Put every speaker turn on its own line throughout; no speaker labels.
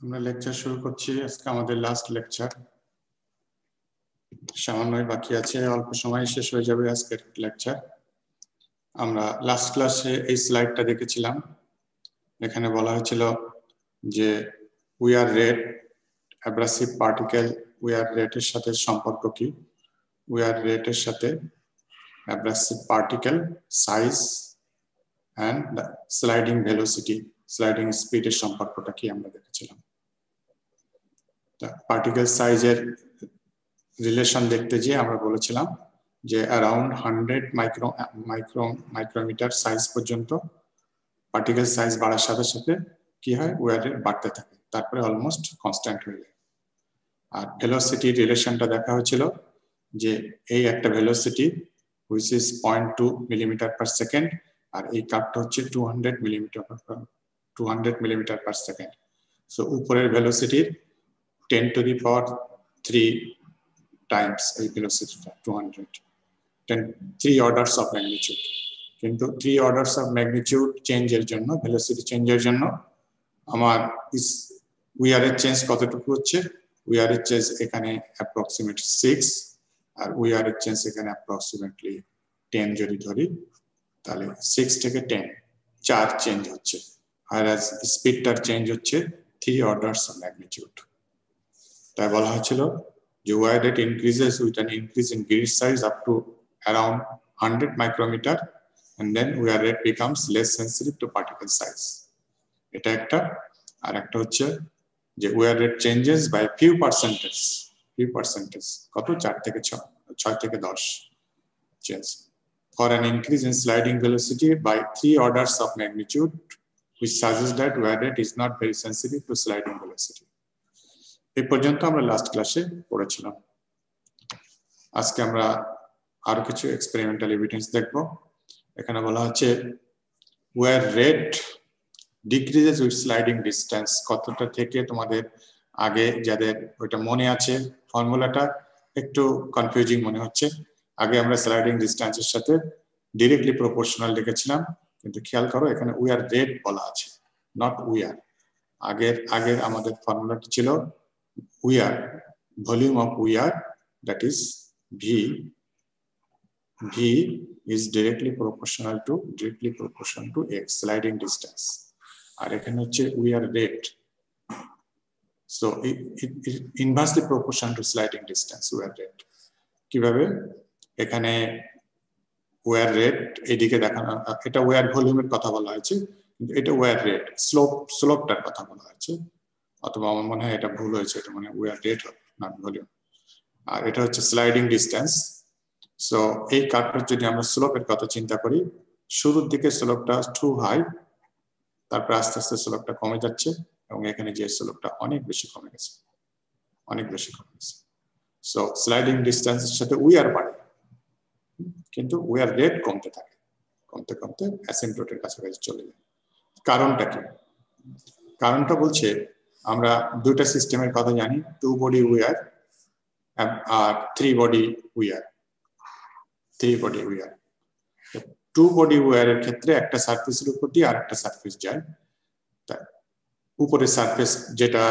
আমরা লেকচার শুরু করছি। আজকে আমাদের লাস্ট লেকচার, সামান্যই বাকি আছে, অল্প সময় শেষ হয়ে যাবে আজকের লেকচার। আমরা লাস্ট ক্লাসে এই স্লাইডটা দেখেছিলাম। এখানে বলা হয়েছিল যে wear rate, abrasive particle wear রেটের সাথে সম্পর্ক কি, উইয়ার রেটের সাথে abrasive particle size and sliding velocity, sliding স্পিডের সম্পর্কটা কি আমরা দেখেছিলাম। পার্টিকেল সাইজের রিলেশন দেখতে গিয়ে আমরা বলেছিলাম যে অ্যারাউন্ড 100 মাইক্রোমিটার সাইজ পর্যন্ত পার্টিকেল সাইজ বাড়ার সাথে সাথে কি হয়, ওয়ার রেট বাড়তে থাকে, তারপরে অলমোস্ট কনস্ট্যান্ট হয়ে যায়। আর ভেলোসিটি রিলেশনটা দেখা হয়েছিল যে এই একটা velocity which is 0.2 millimetre per second, আর এই কাটটা হচ্ছে 200 মিলিমিটার পার সেকেন্ড। সো উপরের ভেলোসিটির 10 to the power 3 times এই ভেলোসিটিটা 200, 3 orders of magnitude। কিন্তু 3 orders of magnitude চেঞ্জের জন্য, ভেলোসিটি চেঞ্জের জন্য আমার উইয়ারের চেঞ্জ কতটুকু হচ্ছে, উইয়ারের চেঞ্জ এখানে অ্যাপ্রক্সিমেট 6, আর উইয়ারের চেঞ্জ এখানে অ্যাপ্রক্সিমেটলি 10 যদি ধরি, তাহলে 6 থেকে 10 4 চেঞ্জ হচ্ছে, আর স্পিডটার চেঞ্জ হচ্ছে 3 orders of magnitude। তাই বলা হয়েছিল যে wear rate increases with an increase in grid size up to around 100 micrometer, and then wear rate becomes less sensitive to particle size। এটা একটা। আর একটা হচ্ছে যে wear rate changes by few percentage, কত 4 থেকে 6 থেকে 10 change for an increase in sliding velocity by 3 orders of magnitude, which suggests that wear rate is not very sensitive to sliding velocity। এই পর্যন্ত আমরা লাস্ট ক্লাসে পড়েছিলাম। আজকে আমরা আরো কিছু এক্সপেরিমেন্টাল এভিডেন্স দেখব। এখানে বলা হচ্ছে wear rate decreases with sliding distance. কতটা থেকে তোমাদের আগে যাদের ওইটা মনে আছে, ফর্মুলাটা একটু কনফিউজিং মনে হচ্ছে। আগে আমরা স্লাইডিং ডিস্টেন্সের সাথে ডিরেক্টলি প্রপোর্শনাল লিখেছিলাম, কিন্তু খেয়াল করো এখানে উইয়ার রেট বলা আছে, নট উইয়ার। আগের আমাদের ফর্মুলাটি ছিল wear, volume of wear, that is V is directly proportional to x, sliding distance, আর এখানে হচ্ছে wear rate. So it inversely proportional to sliding distance, wear rate. কিভাবে? এখানে উইয়ার রেট এদিকে দেখানো, এটা উইয়ার ভলিউমের কথা বলা হয়েছে, কিন্তু এটা উইয়ার রেট, স্লোপটার কথা বলা হয়েছে, অথবা আমার মনে হয় এটা ভুল হয়েছে, এটা মানে উইয়ার রেট হবে, নট ভলিউম। আর এটা হচ্ছে স্লাইডিং ডিস্টেন্স। সো এই কার্ভটার যদি আমরা স্লোপের কথা চিন্তা করি, শুরুর দিকে স্লোপটা টু হাই, তারপর আস্তে আস্তে স্লোপটা কমে যাচ্ছে, এবং এখানে যে স্লোপটা অনেক বেশি কমে গেছে। সো স্লাইডিং ডিস্টেন্সের সাথে উইয়ার বাড়ে, কিন্তু উইয়ার রেট কমতে থাকে, কমতে অ্যাসিম্পটোটের কাছাকাছি চলে যায়। কারণটা কি? কারণটা বলছে আমরা দুইটা সিস্টেমের কথা জানি, 2 body উইয়ার আর 3 body উইয়ার। 2 body উইয়ারের ক্ষেত্রে একটা সারফেসের উপর দিয়ে আরেকটা সারফেস যায়। উপরের সারফেস যেটা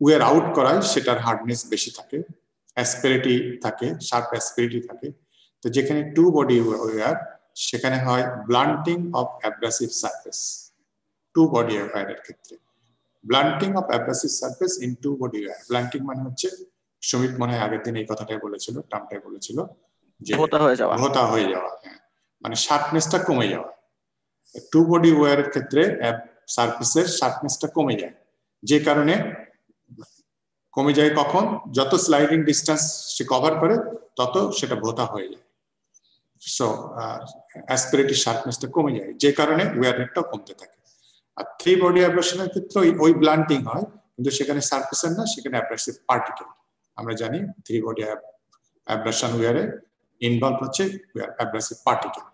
উইয়ার আউট করায় সেটার হার্ডনেস বেশি থাকে, অ্যাসপেরিটি থাকে, শার্প অ্যাসপেরিটি থাকে। তো যেখানে 2 body উইয়ার, সেখানে হয় blunting of abrasive surface. 2 body উইয়ারের ক্ষেত্রে blunting of abrasive surface in 2 body wear. Blunting মানে হচ্ছে সুমিত মনে হয় আগের দিন এই কথাটাই বলেছিল, টার্মটাই বলেছিল যে
ভোতা
হয়ে যাওয়া, মানে শার্পনেসটা কমে যাওয়া। টু বডি ওয়্যারের ক্ষেত্রে সারফেসের শার্পনেসটা কমে যায়, যে কারণে কমে যায় কখন, যত স্লাইডিং ডিস্টেন্স সে কভার করে তত সেটা ভোতা হয়ে যায়। সো অ্যাসপিরেটিভ শার্পনেসটা কমে যায়, যে কারণে ওয়্যার রেটটাও কমতে থাকে। আর থ্রি বডি অ্যাব্রাশনের ক্ষেত্রে ওই ব্লান্টিং হয়, কিন্তু সেখানে সারফেসের না, সেখানে অ্যাব্রাসিভ পার্টিকেল। আমরা জানি থ্রি বডি অ্যাব্রাশন ওয়্যারে ইনভলভ হচ্ছে অ্যাব্রাসিভ পার্টিকেল।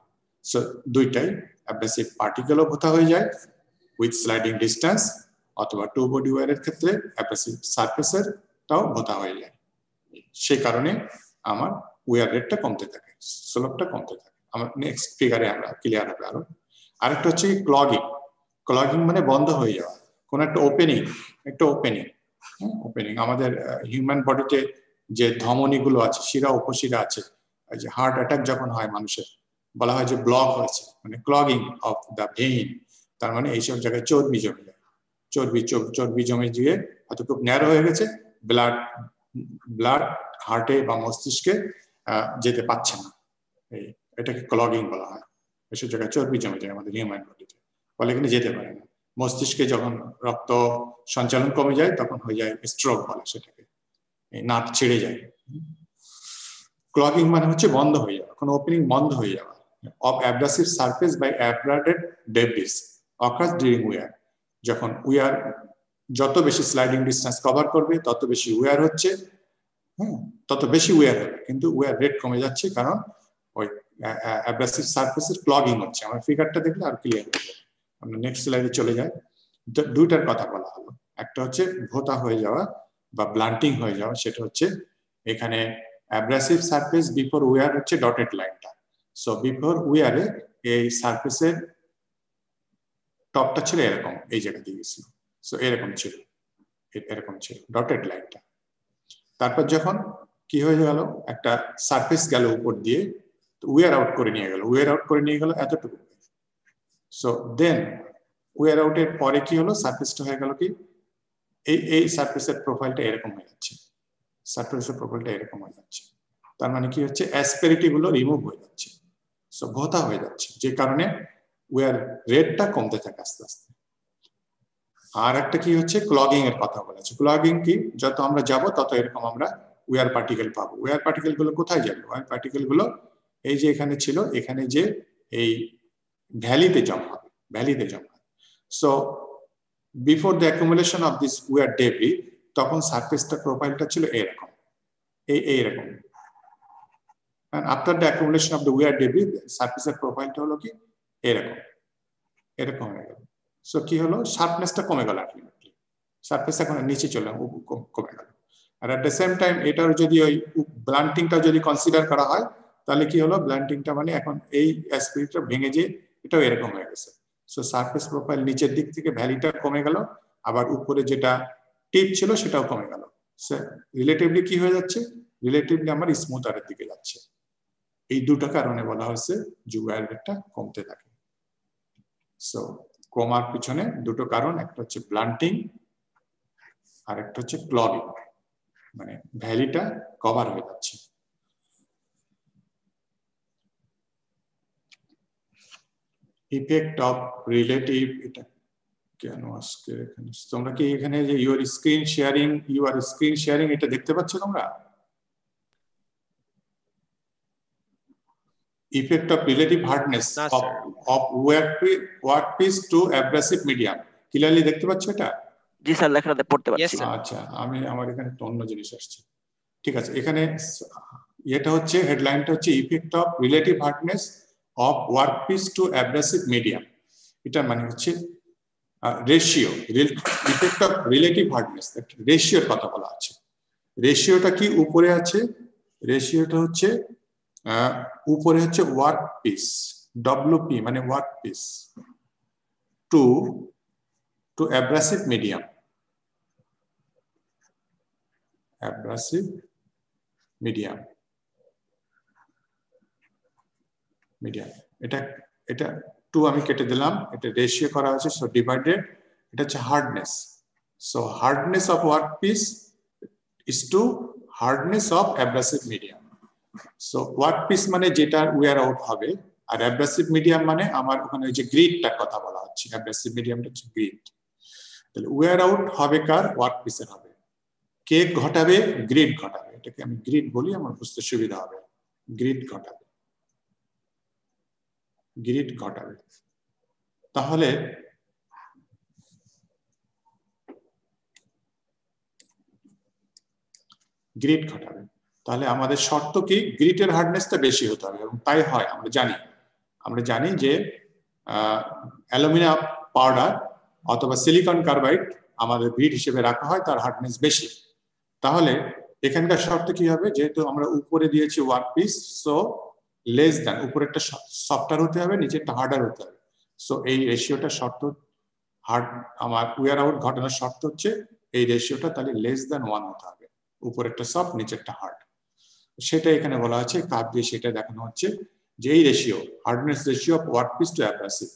সো দুইটাই, অ্যাব্রাসিভ পার্টিকেলও ভোতা হয়ে যায় উইথ স্লাইডিং ডিস্টেন্স, অথবা টু বডি ওয়্যারের ক্ষেত্রে অ্যাব্রাসিভ সারফেসের তাও ভোতা হয়ে যায়। সেই কারণে আমার ওয়্যার রেটটা কমতে থাকে, স্লোপটা কমতে থাকে। আমার নেক্সট ফিগারে আমরা ক্লিয়ার হবে আরো। আরেকটা হচ্ছে ক্লগিং। ক্লগিং মানে বন্ধ হয়ে যাওয়া, কোন একটা ওপেনিং, ওপেনিং আমাদের হিউম্যান বডিতে যে ধমনীগুলো আছে, শিরা উপশিরা আছে, এই যে হার্ট অ্যাটাক যখন হয় মানুষের, বলা হয় যে ব্লক হয়েছে, মানে ক্লগিং অফ দ্য ভেইন। তার মানে এইসব জায়গায় চর্বি জমে যায়, চর্বি জমে গিয়ে হয়তো খুব ন্যারো হয়ে গেছে, ব্লাড হার্টে বা মস্তিষ্কে যেতে পারছে না, এটাকে ক্লগিং বলা হয়। এসব জায়গায় চর্বি জমে যায় আমাদের হিউম্যান বডিতে, ফলে এখানে যেতে পারে না। মস্তিষ্কে যখন রক্ত সঞ্চালন কমে যায় তখন হয়ে যায় স্ট্রোক বলে সেটাকে, নাট ছেড়ে যায়। ক্লগিং মানে হচ্ছে বন্ধ হয়ে যাওয়া, কোনো ওপেনিং বন্ধ হয়ে যাওয়া। Of abrasive surface by abraded debris occurs during wear. যখন ওয়্যার যত বেশি স্লাইডিং ডিস্টেন্স কভার করবে তত বেশি ওয়্যার হচ্ছে, তত বেশি ওয়্যার হবে, কিন্তু ওয়্যার রেট কমে যাচ্ছে, কারণ ওই অ্যাব্রাসিভ সারফেসের ক্লগিং হচ্ছে। আমার ফিগারটা দেখলে আর ক্লিয়ার হয়ে যাবে। আমরা নেক্সট স্লাইডে চলে যাই। দুইটার কথা বলা হলো, একটা হচ্ছে ভোতা হয়ে যাওয়া বা ব্লান্টিং হয়ে যাওয়া, সেটা হচ্ছে এখানে অ্যাব্রাসিভ সারফেস বিফোর ওয়্যার হচ্ছে ডটেড লাইনটা। সো বিফোর ওয়্যারে এই সারফেসের টপটা ছিল এরকম, এই জায়গা দিয়ে গেছিল, সো এরকম ছিল ডটেড লাইনটা। তারপর যখন কি হয়ে গেল, একটা সারফেস গেল উপর দিয়ে, ওয়্যার আউট করে নিয়ে গেল এতটুকু। সো দেন ওয়্যার আউটের পরে কি হলো, সারফেসটা হয়ে গেল কি, এই সারফেসের প্রোফাইলটা এরকম হয়ে যাচ্ছে, তার মানে কি হচ্ছে, অ্যাসপেরিটি গুলো রিমুভ হয়ে যাচ্ছে, সো ভোতা হয়ে যাচ্ছে, যে কারণে ওয়্যার রেটটা কমতে থাকে আস্তে আস্তে। আর একটা কি হচ্ছে, ক্লগিং এর কথা বলেছে। ক্লগিং কি, যত আমরা যাব তত এরকম আমরা ওয়্যার পার্টিকেল পাবো। ওয়্যার পার্টিকেল গুলো কোথায় যাবে, ওয়্যার পার্টিকেল গুলো এই যে এখানে ছিল, এখানে যে এই ভ্যালিতে জমা হবে, so before the accumulation of this wear debris, তখন সারফেসটা প্রোফাইলটা ছিল এরকম, এইরকম। After the accumulation of the wear debris, সারফেসের প্রোফাইলটা হলো কি এরকম হয়ে গেল। সো কি হলো, শার্পনেসটা কমে গেল, সারফেস এখন নিচে চলে কমে গেল। আর এট দ্য সেম টাইম এটার যদি ওই ব্লান্টিংটা যদি কনসিডার করা হয়, তাহলে কি হলো, ব্লান্টিংটা মানে এখন এই অ্যাসপেরিটটা ভেঙে যে এটাও এরকম হয়ে গেছে। সো সারফেস প্রোফাইল নিচের দিক থেকে ভ্যালিটা কমে গেল, আবার উপরে যেটা টিপ ছিল সেটাও কমে গেল। রিলেটিভলি কি হয়ে যাচ্ছে, রিলেটিভলি আমার স্মুথারের দিকে যাচ্ছে। এই দুটো কারণে বলা হয়েছে যে ওয়্যার রেটটা কমতে থাকে। সো কমার পিছনে দুটো কারণ, একটা হচ্ছে ব্লান্টিং আর একটা হচ্ছে ক্লগিং, মানে ভ্যালিটা কভার হয়ে যাচ্ছে। ইফেক্ট অফ রিলেটিভ, এটা কেন আজকে এখানে, তোমরা কি এখানে যে ইউর স্ক্রিন শেয়ারিং এটা দেখতে পাচ্ছ তোমরা? Effect of relative hardness of workpiece to abrasive medium, clearly দেখতে পাচ্ছ এটা?
জি স্যার, লেখাটাতে পড়তে পাচ্ছি।
আচ্ছা, আমার এখানে একটা অন্য জিনিস আসছে। ঠিক আছে, এখানে এটা হচ্ছে হেডলাইনটা হচ্ছে effect of relative hardness of workpiece to abrasive medium. এটা মানে হচ্ছে ratio, effect of relative hardness, রেশিওর কথা বলা আছে। রেশিওটা কি উপরে আছে, রেশিওটা হচ্ছে উপরে হচ্ছে ওয়ার্কপিস, ডব্লিউপি মানে ওয়ার্কপিস টু অ্যাব্রাসিভ মিডিয়াম, এটা টু আমি কেটে দিলাম, এটা রেশিও করা হয়েছে, সো ডিভাইডেড, এটা হচ্ছে hardness. So hardness of workpiece is to hardness of abrasive medium. So workpiece মানে যেটা ওয়্যার আউট হবে, আর অ্যাব্রাসিভ মিডিয়াম মানে আমার ওখানে ওই যে গ্রিডটার কথা বলা হচ্ছে, অ্যাব্রাসিভ মিডিয়ামটা হচ্ছে গ্রিড। তাহলে ওয়্যার আউট হবে কার? ওয়ার্কপিসের হবে। কে ঘটাবে? গ্রিড ঘটাবে। এটাকে আমি গ্রিড বলি, আমার বুঝতে সুবিধা হবে। গ্রিড ঘটাবে, গ্রিড ঘটাবে। তাহলে গ্রিড ঘটাবে, তাহলে আমাদের শর্ত কি? গ্রিটের হার্ডনেসটা বেশি হতে হবে, এবং তাই হয়। আমরা জানি যে অ্যালুমিনিয়াম পাউডার অথবা সিলিকন কার্বাইড আমাদের গ্রিড হিসেবে রাখা হয়, তার হার্ডনেস বেশি। তাহলে এখানকার শর্ত কি হবে? যেহেতু আমরা উপরে দিয়েছি ওয়ার্কপিস, সো লেস দ্যান, উপরেরটা সফটার হতে হবে, নিচেরটা হার্ডার হতে হবে। সো এই রেশিওটা শর্ত, হার্ড আমার ওয়্যার আউট ঘটানোর শর্ত হচ্ছে এই রেশিওটা তাহলে লেস দ্যান 1 হতে হবে, উপরেরটা সফট, নিচেরটা হার্ড। সেটা এখানে বলা আছে, কাপ দিয়ে সেটা দেখানো হচ্ছে যে এই ratio, hardness ratio of workpiece to abrasive,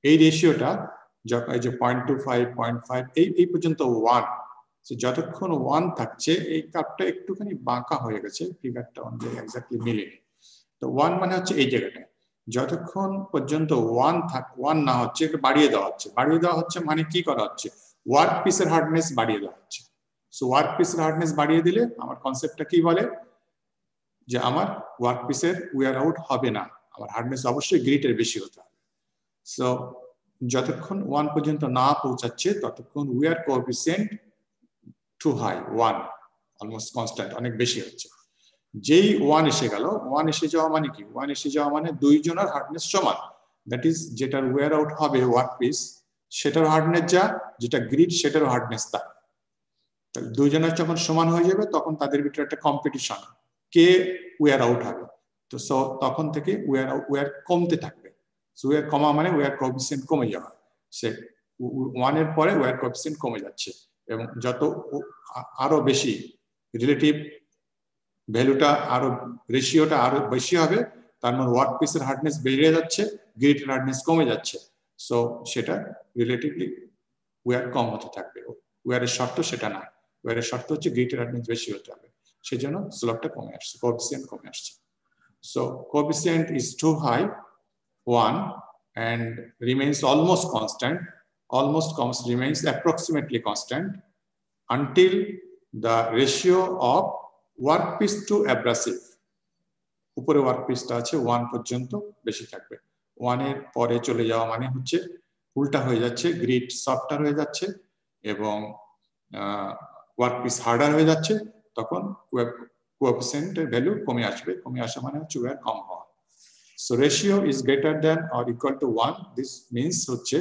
এই রেশিওটা যখন এই যে 0.25, 0.5 এই পর্যন্ত 1, যতক্ষণ 1 থাকছে, এই কাপটা একটুখানি বাঁকা হয়ে গেছে, ফিগারটা অনেক এক্স্যাক্টলি মিলেনি। তো 1 মানে হচ্ছে এই জায়গাটায়, যতক্ষণ পর্যন্ত 1 না হচ্ছে, একটু বাড়িয়ে দেওয়া হচ্ছে। বাড়িয়ে দেওয়া হচ্ছে মানে কি করা হচ্ছে? ওয়ার্কপিসের হার্ডনেস বাড়িয়ে দেওয়া হচ্ছে। সো ওয়ার্কপিসের হার্ডনেস বাড়িয়ে দিলে আমার কনসেপ্টটা কি বলে? যে আমার ওয়ার্কপিসের ওয়্যার আউট হবে না, আমার হার্ডনেস অবশ্যই গ্রিটের বেশি হতে হবে। সো যতক্ষণ 1 পর্যন্ত না পৌঁছাচ্ছে ততক্ষণ wear coefficient too high, 1 almost constant, অনেক বেশি হচ্ছে। যেই 1 এসে গেল, 1 এসে যাওয়া মানে কি? 1 এসে যাওয়া মানে দুইজনের হার্ডনেস সমান, দ্যাট ইজ যেটার ওয়্যার আউট হবে ওয়ার্কপিস সেটার হার্ডনেস যা, যেটা গ্রিড সেটারও হার্ডনেস তা। দুইজনের যখন সমান হয়ে যাবে তখন তাদের ভিতরে একটা কম্পিটিশন, কে ওয়্যার আউট হবে। তো তখন থেকে ওয়্যার কমতে থাকবে। ওয়্যার কমা মানে ওয়্যার কোএফিসিয়েন্ট কমে যাওয়া, সে 1 এর পরে ওয়্যার কোএফিসিয়েন্ট কমে যাচ্ছে, এবং যত আরো বেশি রিলেটিভ ভ্যালুটা, আরো রেশিওটা আরো বেশি হবে, তার মানে ওয়ার্কপিসের হার্ডনেস বেড়ে যাচ্ছে, গ্রিটের হার্ডনেস কমে যাচ্ছে। সো সেটা রিলেটিভলি ওয়্যার কম হতে থাকবে। ওয়্যারের শর্ত সেটা না, ওয়্যারের শর্ত হচ্ছে গ্রিটের হার্ডনেস বেশি হতে হবে, সেজন্য স্লোপটা কমে আসছে, কোএফিসিয়েন্ট কমে আসছে। So coefficient is too high, 1, and remains almost constant, remains approximately constant until the ratio of workpiece to abrasive, উপরে ওয়ার্কপিসটা আছে 1 পর্যন্ত বেশি থাকবে। 1 এর পরে চলে যাওয়া মানে হচ্ছে উল্টা হয়ে যাচ্ছে, গ্রিড সফটার হয়ে যাচ্ছে এবং ওয়ার্কপিস হার্ডার হয়ে যাচ্ছে, তখন কোএফিসিয়েন্টের ভ্যালু কমে আসবে। কমে আসা মানে হচ্ছে ওয়্যার কম হওয়া। So ratio is greater than or equal to 1, this means হচ্ছে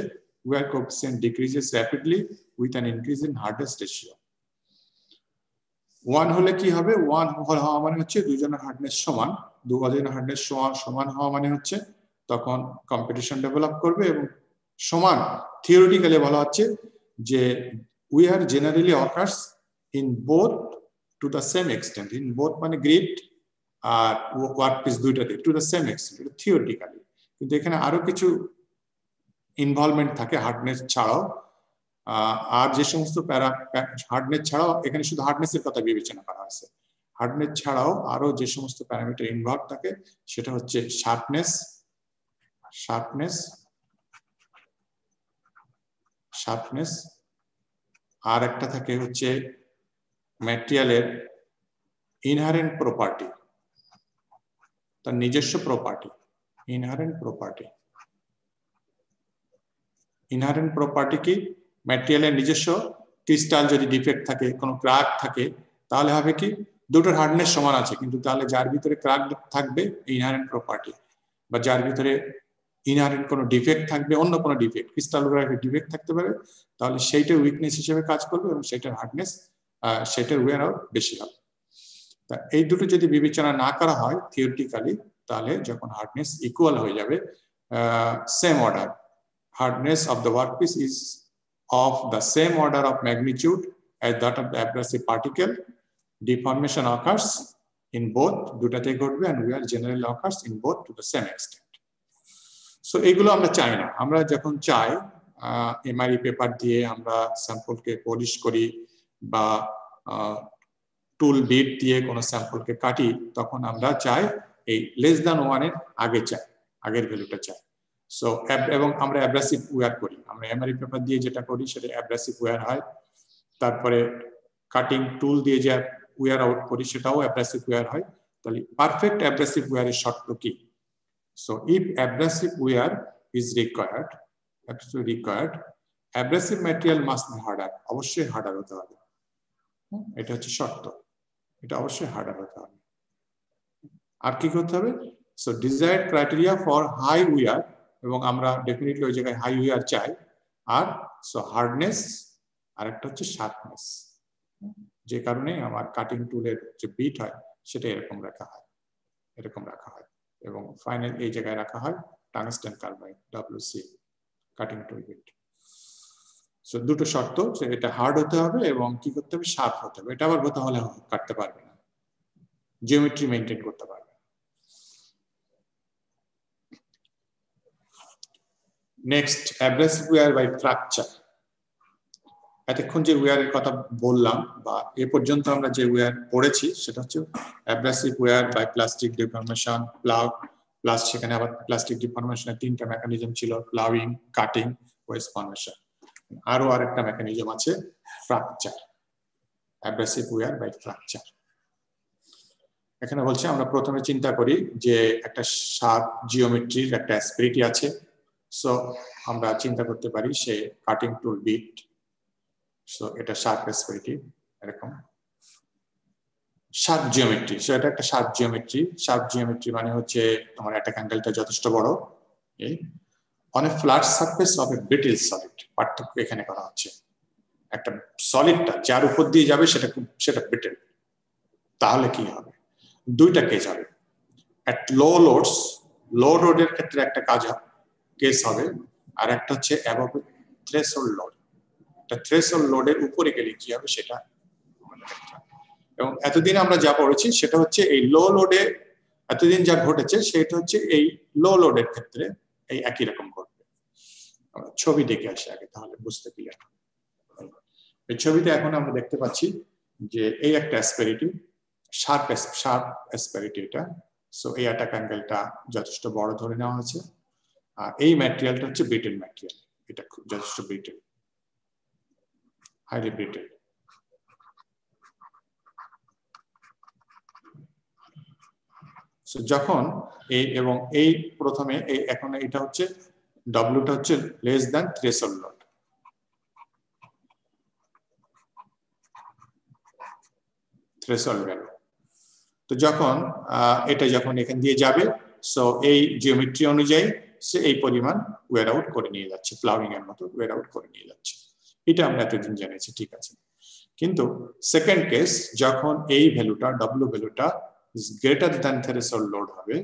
wear coefficient decreases rapidly with an increase in hardness ratio. 1 হলে কি হবে? 1 হওয়া মানে হচ্ছে দুজনের হার্ডনেস সমান, দুজনের হার্ডনেস সমান হওয়া মানে হচ্ছে তখন কম্পিটিশন ডেভেলপ করবে, এবং সমান থিওরিটিক্যালি বলা হচ্ছে যে wear generally occurs in both to the same extent, in both মানে গ্রিড আর ওয়ার্কপিস দুইটাতে টু দ্য সেম এক্সটেন্ট, এটা থিওরিটিক্যালি। কিন্তু এখানে আরো কিছু ইনভলভমেন্ট থাকে হার্ডনেস ছাড়াও, আর যে সমস্ত হার্ডনেস ছাড়াও, এখানে শুধু হার্ডনেসের কথা বিবেচনা করা হয়েছে, হার্ডনেস ছাড়াও আরো যে সমস্ত প্যারামিটার ইনভলভ থাকে সেটা হচ্ছে শার্পনেস, আর একটা থাকে হচ্ছে ম্যাটেরিয়ালের ইনহারেন্ট প্রপার্টি, তার নিজস্ব প্রপার্টি, ইনহারেন্ট প্রপার্টি কি? ম্যাটেরিয়ালের নিজস্ব ক্রিস্টাল যদি ডিফেক্ট থাকে, কোনো ক্র্যাক থাকে, তাহলে হবে কি দুটোর হার্ডনেস সমান আছে, কিন্তু তাহলে যার ভিতরে ক্র্যাক থাকবে ইনহারেন্ট প্রপার্টি, বা যার ভিতরে ইনহারেন্ট কোনো ডিফেক্ট থাকবে, অন্য কোনো ডিফেক্ট, ক্রিস্টালোগ্রাফিক ডিফেক্ট থাকতে পারে, তাহলে সেইটা উইকনেস হিসেবে কাজ করবে এবং সেটার হার্ডনেস, সেটার ওয়্যার আউট বেশি হবে। তা এই দুটো যদি বিবেচনা না করা হয় থিওরিটিক্যালি, তাহলে যখন হার্ডনেস ইকুয়াল হয়ে যাবে, same order, hardness of the workpiece is of the same order of magnitude as that of the abrasive particle, deformation occurs in both, দুটাতে ঘটবে, and wear generally occurs in both to the same extent. So এগুলো আমরা চাই না। আমরা যখন চাই MRE paper দিয়ে আমরা স্যাম্পলকে পলিশ করি বা টুল বিট দিয়ে কোনো স্যাম্পলকে কাটি তখন আমরা চাই এই লেস দ্যান 1 এর আগে চাই, আগের ভ্যালুটা চাই। সো এবং আমরা অ্যাব্রাসিভ ওয়্যার করি, আমরা এমআরই পেপার দিয়ে যেটা করি সেটা অ্যাব্রাসিভ ওয়্যার হয়। তারপরে কাটিং টুল দিয়ে যে ওয়্যার আউট করি সেটাও অ্যাব্রাসিভ ওয়্যার হয়। তাহলে পারফেক্ট অ্যাব্রাসিভ ওয়্যারের শর্ত কি? So if abrasive where is required, abrasive material must be harder, অবশ্যই হার্ডার হতে হবে, এটা হচ্ছে শর্ত, এটা অবশ্যই হার্ডার হতে হবে। আর কি করতে হবে? So desired criteria for high wear, এবং আমরা ডেফিনেটলি ওই জায়গায় হাই ওয়্যার চাই। আর সো হার্ডনেস, আর একটা হচ্ছে শার্পনেস, যে কারণে আমার কাটিং টুলের যে বিট হয় সেটা এরকম রাখা হয়, এরকম রাখা হয়। এবং ফাইনাল এই জায়গায় রাখা হয় টাংস্টেন কার্বাইড WC কাটিং টুল বিট। সো দুটো শর্ত, এটা হার্ড হতে হবে এবং কি করতে হবে, শার্প হতে হবে। এটা আবার কোথাও হলে কাটতে পারবে না, জিওমেট্রি মেনটেন করতে পারবে। Next, abrasive wear by fracture. এতক্ষণ যে ওয়্যারের কথা বললাম বা এ পর্যন্ত আমরা যে ওয়্যার পড়েছি সেটা হচ্ছে abrasive wear by plastic deformation, plough plus, সেখানে আবার প্লাস্টিক ডিফর্মেশনের 3টা মেকানিজম ছিল, প্লাউইং, কাটিং, ওয়েস্ট ফর্মেশন। আরো আরেকটা মেকানিজম আছে fracture, abrasive wear by fracture. এখানে বলছে আমরা প্রথমে চিন্তা করি যে একটা শার্প জিওমেট্রির একটা অ্যাসপেরিটি আছে। সো আমরা চিন্তা করতে পারি সে কাটিং টুল বিট, সো এটা শার্প অ্যাসপেরিটি, এরকম শার্প জিওমেট্রি। সো এটা একটা শার্প জিওমেট্রি। শার্প জিওমেট্রি মানে হচ্ছে তোমার অ্যাটাক অ্যাঙ্গেলটা যথেষ্ট বড়। On a flat surface of A brittle solid, পার্থক্য এখানে করা হচ্ছে। একটা সলিডটা যার উপর দিয়ে যাবে সেটা ব্রিটল, তাহলে কি হবে? দুইটা কেস হবে। অ্যাট লো লোডস, লো লোডের ক্ষেত্রে একটা কেস হবে, আর একটা হচ্ছে অ্যাবভ থ্রেশহোল্ড লোড। একটা থ্রেশহোল্ড লোডের উপরে গেলে কি হবে সেটা। এবং এতদিন আমরা যা পড়েছি সেটা হচ্ছে এই লো লোডে এতদিন যা ঘটেছে সেটা হচ্ছে এই লো লোডের ক্ষেত্রে এই একই রকম ঘটবে। ছবি দেখে আসি আগে, তাহলে বুঝতে ক্লিয়ার। এই ছবিতে এখন আমরা দেখতে পাচ্ছি যে এই একটা অ্যাসপেরিটি, শার্প অ্যাসপেরিটি এটা। সো এই অ্যাটাক অ্যাঙ্গেলটা যথেষ্ট বড় ধরে নেওয়া হয়েছে। আর এই ম্যাটেরিয়ালটা হচ্ছে ব্রিটেল ম্যাটেরিয়াল, এটা খুব যথেষ্ট ব্রিটেল, হাইলি ব্রিটেল। সো যখন এবং এই প্রথমে এখন এটা হচ্ছে ডব্লিউটা হচ্ছে less than threshold load, threshold value. তো যখন এটা যখন এখান দিয়ে যাবে, সো এই জিওমেট্রি অনুযায়ী সে এই পরিমাণ ওয়্যার আউট করে নিয়ে যাচ্ছে, প্লাউইং এর মতো ওয়্যার আউট করে নিয়ে যাচ্ছে। এটা আমরা এতদিন জেনেছি, ঠিক আছে। কিন্তু সেকেন্ড কেস, যখন এই ভ্যালুটা ডব্লিউ ভ্যালুটা গ্রেটার দ্যান থ্রেশহোল্ড লোড হবে,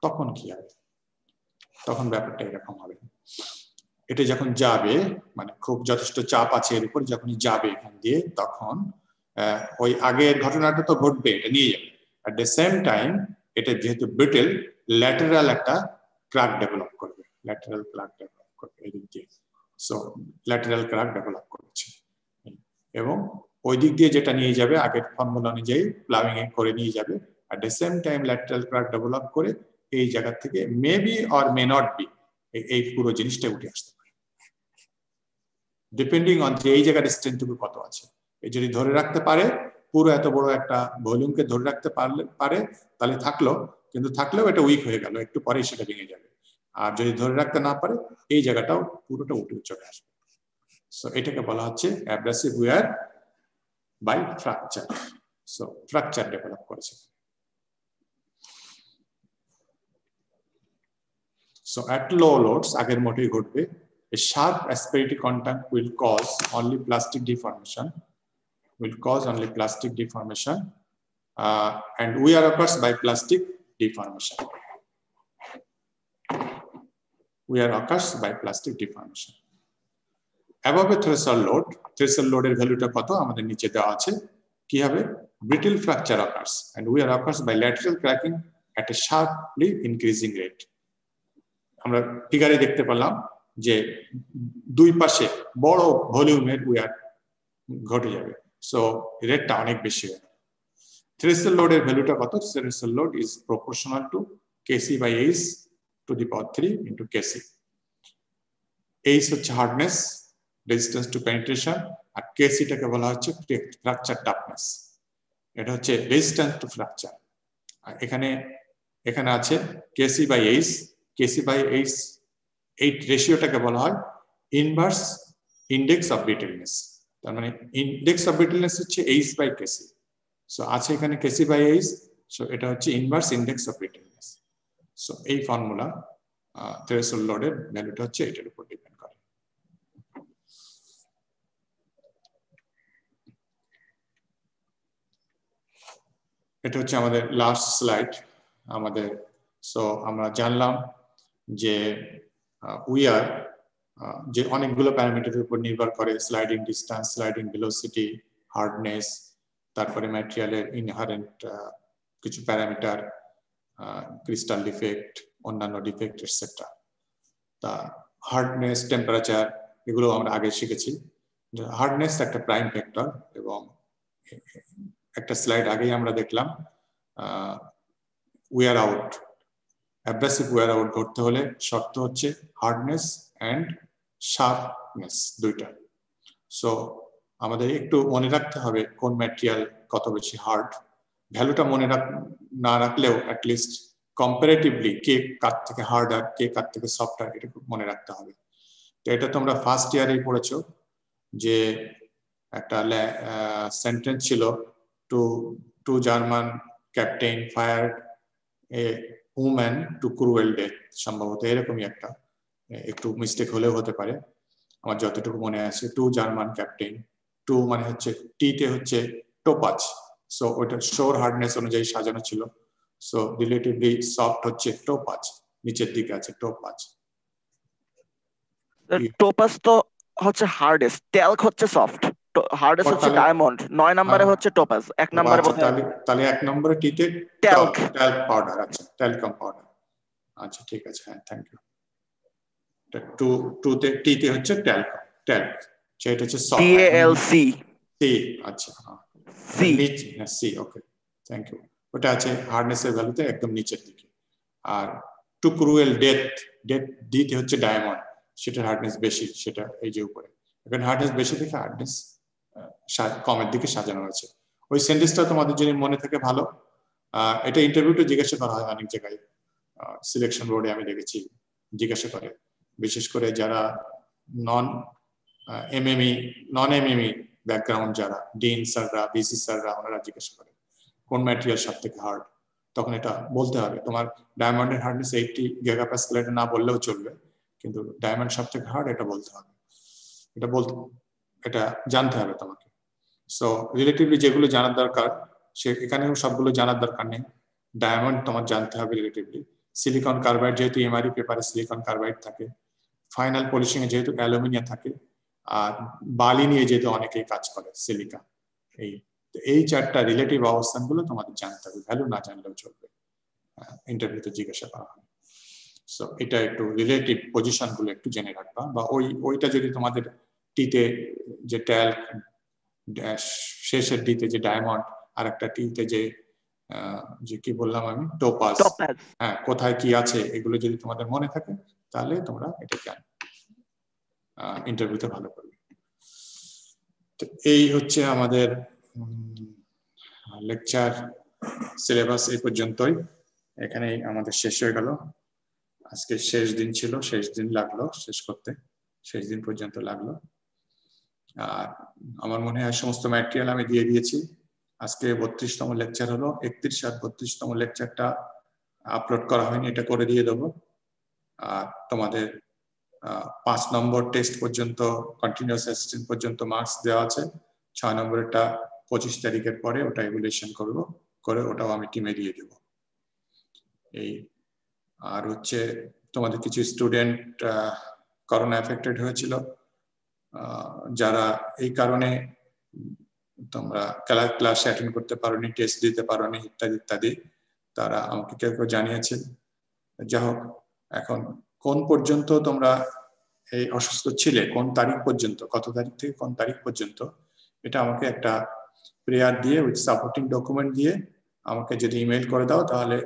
তখন কি হবে? তখন ব্যাপারটা এরকম হবে। এটা যখন যাবে, মানে খুব যথেষ্ট চাপ আছে এর উপর, যখনই যাবে এখান দিয়ে, তখন ওই আগের ঘটনাটা তো ঘটবে, এটা নিয়ে যাবে। অ্যাট দ্য সেম টাইম এটা যেহেতু ব্রিটেল, ল্যাটারাল একটা ক্র্যাক ডেভেলপ করবে, ল্যাটারাল ক্র্যাক ডেভেলপ করবে এদিক দিয়ে। সো ল্যাটারাল ক্র্যাক ডেভেলপ করছে, এবং ওই দিক দিয়ে যেটা নিয়ে যাবে আগের ফর্মুলা অনুযায়ী প্লাউইং করে নিয়ে যাবে। At the same time lateral crack develop করে এই জায়গা থেকে maybe or may not be এই পুরো জিনিসটা উঠে আসতে পারে, ডিপেন্ডিং অন যে এই জায়গার স্ট্রেংথটুকু কত আছে। এই যদি ধরে রাখতে পারে, পুরো এত বড় একটা ভলিউমকে ধরে রাখতে পারে, তাহলে থাকলো, কিন্তু থাকলেও এটা উইক হয়ে গেল, একটু পরেই সেটা ভেঙে যাবে। আর যদি ধরে রাখতে না পারে, এই জায়গাটাও পুরোটা উঠে চলে আসবে। সো এটাকে বলা হচ্ছে abrasive wear by fracture. So fracture develop করেছে। So at low loads, আগের মতই ঘটবে। A sharp asperity contact will cause only plastic deformation. And wear occurs by plastic deformation. Above a threshold load এর ভ্যালুটা কত আমাদের নিচে দেওয়া আছে। কি হবে? Brittle fracture occurs and wear occurs by lateral cracking at a sharply increasing rate. আমরা ফিগারে দেখতে পেলাম যে দুই পাশে বড় ভলিউমের ওয়্যার ঘটে যাবে। সো রেটটা অনেক বেশি হয়। থ্রেশহোল্ড লোডের ভ্যালুটা কত? Threshold load is proportional to KC by H to the power 3 into KC. H হচ্ছে হার্ডনেস, রেজিস্ট্যান্স টু পেনিট্রেশন, আর কেসিটাকে বলা হচ্ছে ফ্র্যাকচার টাফনেস। এটা হচ্ছে রেজিস্ট্যান্স টু ফ্র্যাকচার। আর এখানে আছে K C by H. K C by H এই রেশিওটাকে বলা হয় ইনভার্স ইন্ডেক্স অফ ব্রিটেলনেস। তার মানে ইন্ডেক্স অফ ব্রিটেলনেস হচ্ছে এইচ বাই কেসি। সো আছে এখানে কেসি বাই এইচ, সো এটা হচ্ছে ইনভার্স ইন্ডেক্স অফ ব্রিটেলনেস। সো এই ফর্মুলা থ্রেশহোল্ড লোডের ভ্যালুটা হচ্ছে এটার উপর ডিপেন্ড করে। এটা হচ্ছে আমাদের লাস্ট স্লাইড আমাদের। সো আমরা জানলাম যে উইয়ার যে অনেকগুলো প্যারামিটারের উপর নির্ভর করে, sliding distance, sliding velocity, hardness, তারপরে ম্যাটেরিয়ালের ইনহারেন্ট কিছু প্যারামিটার, ক্রিস্টাল ডিফেক্ট, অন্যান্য ডিফেক্ট এটসেট্রা। তা হার্ডনেস, টেম্পারেচার এগুলো আমরা আগে শিখেছি। হার্ডনেস একটা প্রাইম ফ্যাক্টর, এবং একটা স্লাইড আগেই আমরা দেখলাম wear out, abrasive wear out ঘটতে হলে শর্ত হচ্ছে হার্ডনেস অ্যান্ড শার্পনেস দুইটা। সো আমাদের একটু মনে রাখতে হবে কোন ম্যাটেরিয়াল কত বেশি হার্ড। ভ্যালুটা মনে না রাখলেও অ্যাটলিস্ট কম্পারেটিভলি কে কার থেকে হার্ড আর কে কার থেকে সফট আর এটা মনে রাখতে হবে। তো এটা তোমরা ফার্স্ট ইয়ারেই পড়েছো যে একটা সেন্টেন্স ছিল, টু জার্মান ক্যাপ্টেন ফায়ার্ড এ উম্যান টু ক্রুয়েল ডেথ, সম্ভবত এরকমই একটা, একটু মিস্টেক হলেও হতে পারে, আমার যতটুকু মনে আছে। টু জার্মান ক্যাপ্টেন, টু মানে হচ্ছে টিতে হচ্ছে টোপাজ, সো ওইটা শোর হার্ডনেস অনুযায়ী সাজানো ছিল। সো রিলেটিভলি সফট হচ্ছে টোপাজ, নিচের দিকে আছে টোপাজ।
টোপাজ তো হচ্ছে হার্ডেস্ট, টেলক হচ্ছে সফট, হার্ডেস্ট হচ্ছে ডায়মন্ড, 9 নম্বরে হচ্ছে টোপাজ, 1 নম্বরে
তাহলে 1 নম্বরে টিতে
টেলক
পাউডার। আচ্ছা, টেলকম পাউডার। আচ্ছা ঠিক আছে, হ্যাঁ থ্যাংক ইউ। টুতে টিতে হচ্ছে টেলকম, সেটা হচ্ছে সফট,
TALC
সি। আচ্ছা
সি,
হ্যাঁ সি, ওকে থ্যাংক ইউ। ওটা আছে হার্ডনেসের ভ্যালুতে একদম নিচের দিকে। আর টু ক্রুয়েল ডেথ, ডিতে হচ্ছে ডায়মন্ড, সেটার হার্ডনেস বেশি, সেটা এই যে উপরে। এখানে হার্ডনেস বেশি দেখে হার্ডনেস কমের দিকে সাজানো হয়েছে। ওই সেন্টেন্সটা তোমাদের যদি মনে থাকে ভালো। এটা ইন্টারভিউতে জিজ্ঞাসা করা হয় অনেক জায়গায়, সিলেকশন বোর্ডে আমি দেখেছি জিজ্ঞাসা করে, বিশেষ করে যারা নন এমএমই ব্যাকগ্রাউন্ড, যারা ডিন স্যাররা, বিসি স্যাররা, ওনারা জিজ্ঞাসা করে কোন ম্যাটেরিয়াল সব থেকে হার্ড। তখন এটা বলতে হবে, তোমার ডায়মন্ডের হার্ডনেস 80 গিগাপাস্কেল, এটা না বললেও চলবে, কিন্তু ডায়মন্ড সব থেকে হার্ড এটা বলতে হবে, এটা জানতে হবে তোমাকে। সো রিলেটিভলি যেগুলো জানার দরকার, এখানেও সবগুলো জানার দরকার নেই। ডায়মন্ড তোমার জানতে হবে রিলেটিভলি। সিলিকন কার্বাইড, যেহেতু এমআরই পেপারে সিলিকন কার্বাইড থাকে, ফাইনাল পলিশিং এ যেহেতু অ্যালুমিনিয়াম থাকে, আর বালি নিয়ে যেহেতু অনেকেই কাজ করে সিলিকা, এই চারটা রিলেটিভ অবস্থানগুলো তোমাদের জানতে হবে, ভ্যালু না জানলেও চলবে, ইন্টারভিউতে জিজ্ঞাসা করা হয়। সো এটা একটু রিলেটিভ পজিশন গুলো একটু জেনে রাখবা, বা ওইটা যদি তোমাদের টিতে যে ট্যাল্ক, শেষের ডিতে যে ডায়মন্ড, আর একটা টিতে যে কি বললাম আমি, টোপাজ, হ্যাঁ কোথায় কি আছে, এগুলো যদি তোমাদের মনে থাকে তাহলে তোমরা এটা জানো, ইন্টারভিউতে ভালো করবে। তো এই হচ্ছে আমাদের লেকচার সিলেবাস এই পর্যন্তই, এখানেই আমাদের শেষ হয়ে গেল। আজকে শেষ দিন ছিল, শেষ দিন লাগলো শেষ করতে, শেষ দিন পর্যন্ত লাগলো। আর আমার মনে হয় সমস্ত ম্যাটেরিয়াল আমি দিয়ে দিয়েছি। আজকে 32তম লেকচার হলো, 31 আর 32তম লেকচারটা আপলোড করা হয়নি, এটা করে দিয়ে দেবো। আর তোমাদের 5 নম্বর টেস্ট পর্যন্ত, কন্টিনিউয়াস অ্যাসিস্ট্যান্ট পর্যন্ত মার্কস দেওয়া আছে। 6 নম্বরেরটা 25 তারিখের পরে ওটা ইভ্যালুয়েশন করে ওটাও আমি টিমে দিয়ে দেব। এই আর হচ্ছে তোমাদের কিছু স্টুডেন্ট করোনা এফেক্টেড হয়েছিল, যারা এই কারণে তোমরা ক্লাসে অ্যাটেন্ড করতে পারোনি, টেস্ট দিতে পারোনি, ইত্যাদি ইত্যাদি, তারা আমাকে কেউ কেউ জানিয়েছে। যা হোক, এখন কোন পর্যন্ত তোমরা এই অসুস্থ ছিলে, কোন তারিখ পর্যন্ত, কত তারিখ থেকে কোন তারিখ পর্যন্ত, এটা আমাকে একটা প্রেয়ার দিয়ে উইথ সাপোর্টিং ডকুমেন্ট দিয়ে আমাকে যদি ইমেল করে দাও তাহলে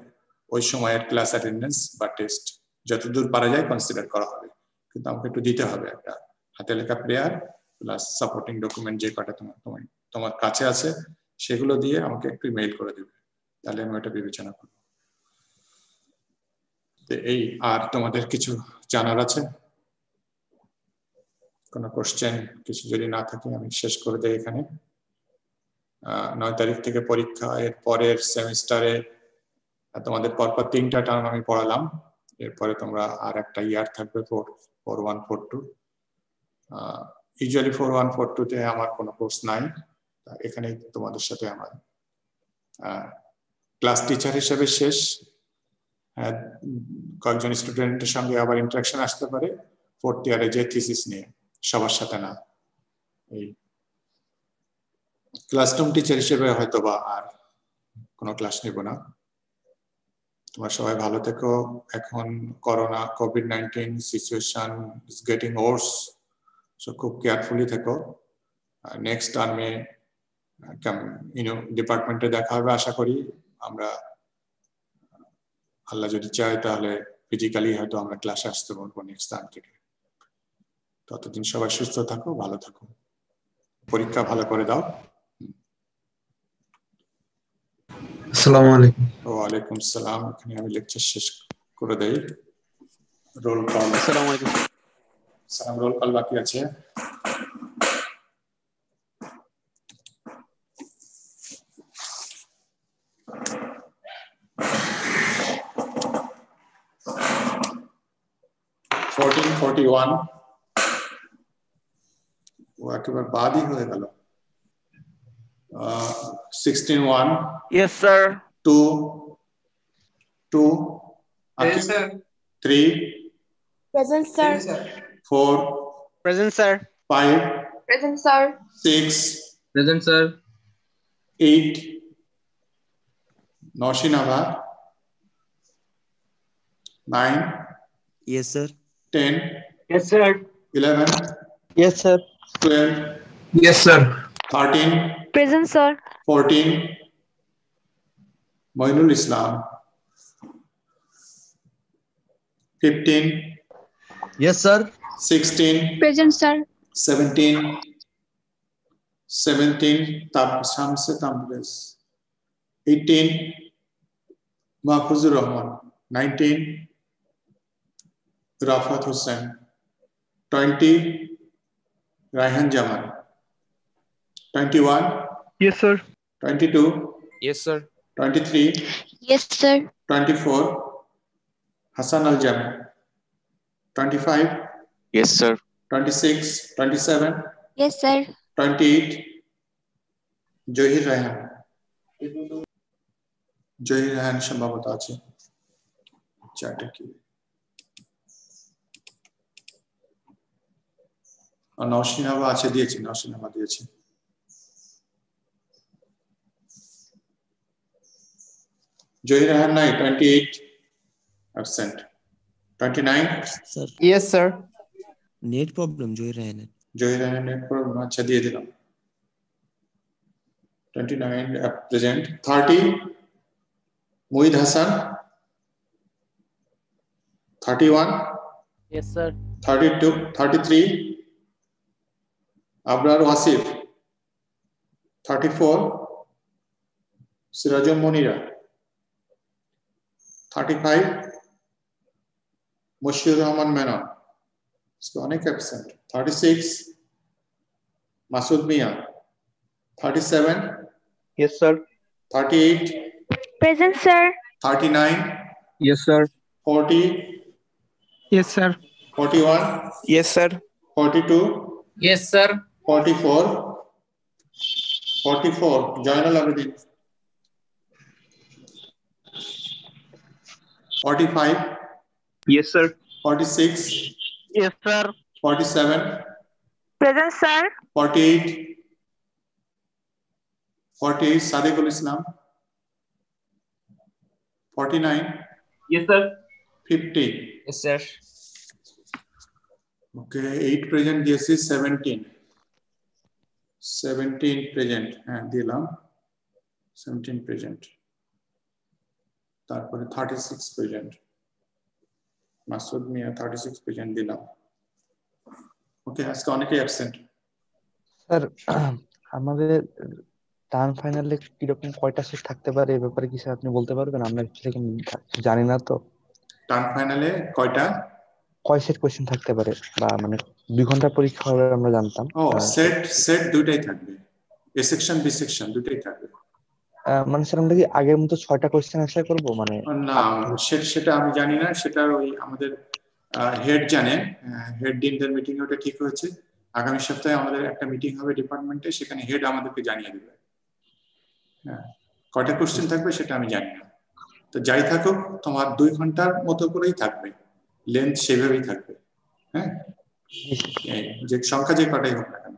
ওই সময়ের ক্লাস অ্যাটেন্ডেন্স বা টেস্ট যতদূর পারা যায় কনসিডার করা হবে, কিন্তু আমাকে একটু দিতে হবে একটা হাতে লেখা প্রেয়ার প্লাস সাপোর্টিং ডকুমেন্ট যে কটা তোমার কাছে আছে সেগুলো দিয়ে আমাকে একটু ইমেল করে দেবে, তাহলে আমি এটা বিবেচনা করব। এই আর তোমাদের কিছু জানার আছে? কোনো কোশ্চেন কিছু যদি না থাকে আমি শেষ করে দেই এখানে। 9 তারিখ থেকে পরীক্ষা, এর পরের সেমিস্টারে তোমাদের পরপর 3টা টার্ম আমি পড়ালাম, এরপরে তোমরা আর একটা ইয়ার থাকবে 41 42। ইউজুয়ালি 41 42 তে আমার কোনো কোর্স নাই, এখানে তোমাদের সাথে আমার ক্লাস টিচার হিসেবে শেষ। কয়েকজন স্টুডেন্টের সঙ্গে আবার ইন্টারাকশন আসতে পারে 4th ইয়ারে যে থিসিস নিয়ে, সবার সাথে না। এই ক্লাসরুম টিচার হিসেবে হয়তো বা আর কোনো ক্লাস নেব না। তোমরা সবাই ভালো থেকো। এখন corona COVID-19 situation is getting Wars, so খুব কেয়ারফুলি থেকো। নেক্সট টার্মে ডিপার্টমেন্টে দেখা হবে আশা করি। আমরা আল্লাহ যদি চায় তাহলে ফিজিক্যালি হয়তো আমরা ক্লাসে আসতে পারবো নেক্সট টার্ম থেকে। ততদিন সবাই সুস্থ থাকো, ভালো থাকো, পরীক্ষা ভালো করে দাও।
আসসালামু আলাইকুম।
ওয়ালাইকুম সালাম। এখানে আমি লেকচার শেষ করে দেই। Roll call.
আসসালামু আলাইকুম।
সালাম, রোল কল বাকি আছে। ও একেবারে বাদই হয়ে গেল। 16-1।
Yes, sir.
2
Yes, sir.
3
Present, sir.
4
Present, sir.
5
Present, sir.
6
Present, sir.
8 Noshinava 9
Yes, sir.
10
Yes, sir.
11
Yes, sir.
12
Yes, sir.
13
Present, sir.
14 Moinul Islam 15
Yes, sir.
16
Present, sir.
17 Shamse Tabriz 18 Mahfuzur Rahman 19 Rafat Hussain 20 Raihan Jaman 21
Yes, sir.
22
Yes, sir.
23
Yes, sir.
24 Hassan Al Jami 25
Yes, sir.
26 27
Yes, sir.
28 Johir Raihan সম্ভবত আছে চারটা কি নওশিনাবা আছে, দিয়েছি, নওশিনাবা দিয়েছি। জহির রায়হান নাই, 28 absent 29
Sir.
Yes, sir.
Net problem, Joy Ryan.
Zahir রায়হানের problem, আচ্ছা দিয়ে দিলাম। 29 present 30 Muhid Hasan 31
Yes, sir.
32 33 Abrar Wasif 34 Sirajul Monira 35 Mushfiqur Rahman Menon, অনেক absent. 36 Masud Mia 37
Yes, sir.
38
Present, sir.
39
Yes, sir.
40
Yes, sir.
41
Yes, sir.
42
Yes, sir.
44 44 Jainal Abidin 45
Yes, sir.
46
Yes, sir.
47
Present, sir.
48 48 Sadiqul Islam 49
Yes, sir.
50
Yes, sir.
okay 8 present, yes is 17 17 present, হ্যাঁ দিলাম 17 present, তারপরে 36 present, Masud মিয়া 36 present দিলাম। ওকে, আজকে অনেকেই absent.
Sir আমাদের term ফাইনালে কিরকম কয়টা সেট থাকতে পারে এই ব্যাপারে কি স্যার আপনি বলতে পারবেন? আমরা অ্যাকচুয়ালি জানি না তো।
টার্ম ফাইনালে কয়টা
কয় সেট কোশ্চেন থাকতে পারে, বা মানে 2 ঘন্টা পরীক্ষা হবে আমরা জানতাম।
ও সেট দুইটাই থাকবে, এ সেকশন বি সেকশন দুইটাই থাকবে।
মানে স্যার আমরা কি আগের মতো 6টা কোশ্চেন অ্যান্সার করব? মানে
না, সেটা আমি জানি না, সেটা ওই আমাদের হেড জানেন, হেড ডিনদের মিটিং ওটা ঠিক হয়েছে। আগামী সপ্তাহে আমাদের একটা মিটিং হবে ডিপার্টমেন্টে, সেখানে হেড আমাদেরকে জানিয়ে দেবে। হ্যাঁ, কয়টা কোশ্চেন থাকবে সেটা আমি জানি না। তো যাই থাকুক, তোমার 2 ঘন্টার মতো করেই থাকবে, লেন্থ সেভাবেই থাকবে। হ্যাঁ, যে সংখ্যা যে কটাই হোক না কেন।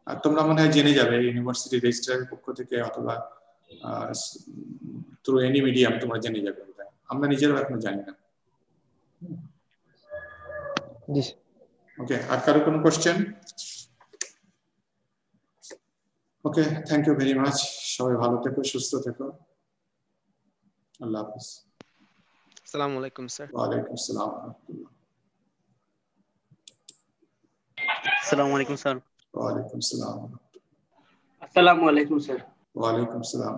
আর তোমরা মনে হয় জেনে যাবে ইউনিভার্সিটি রেজিস্ট্রারের পক্ষ থেকে অথবা থ্রু এনি মিডিয়াম তোমরা জেনে যাবে। আমরা নিজেরাও এখনো জানি না। ওকে, আর কারো কোনো question? Okay, thank you very much. সবাই ভালো থেকো, সুস্থ থেকো। আল্লাহ হাফিজ।
আসসালামু আলাইকুম স্যার।
ওয়ালাইকুম আসসালাম ওয়া রাহমাতুল্লাহ।
আসসালামু আলাইকুম স্যার।
ওয়ালাইকুম আসসালাম।
আসসালামু আলাইকুম স্যার।
ওয়ালাইকুম আসসালাম।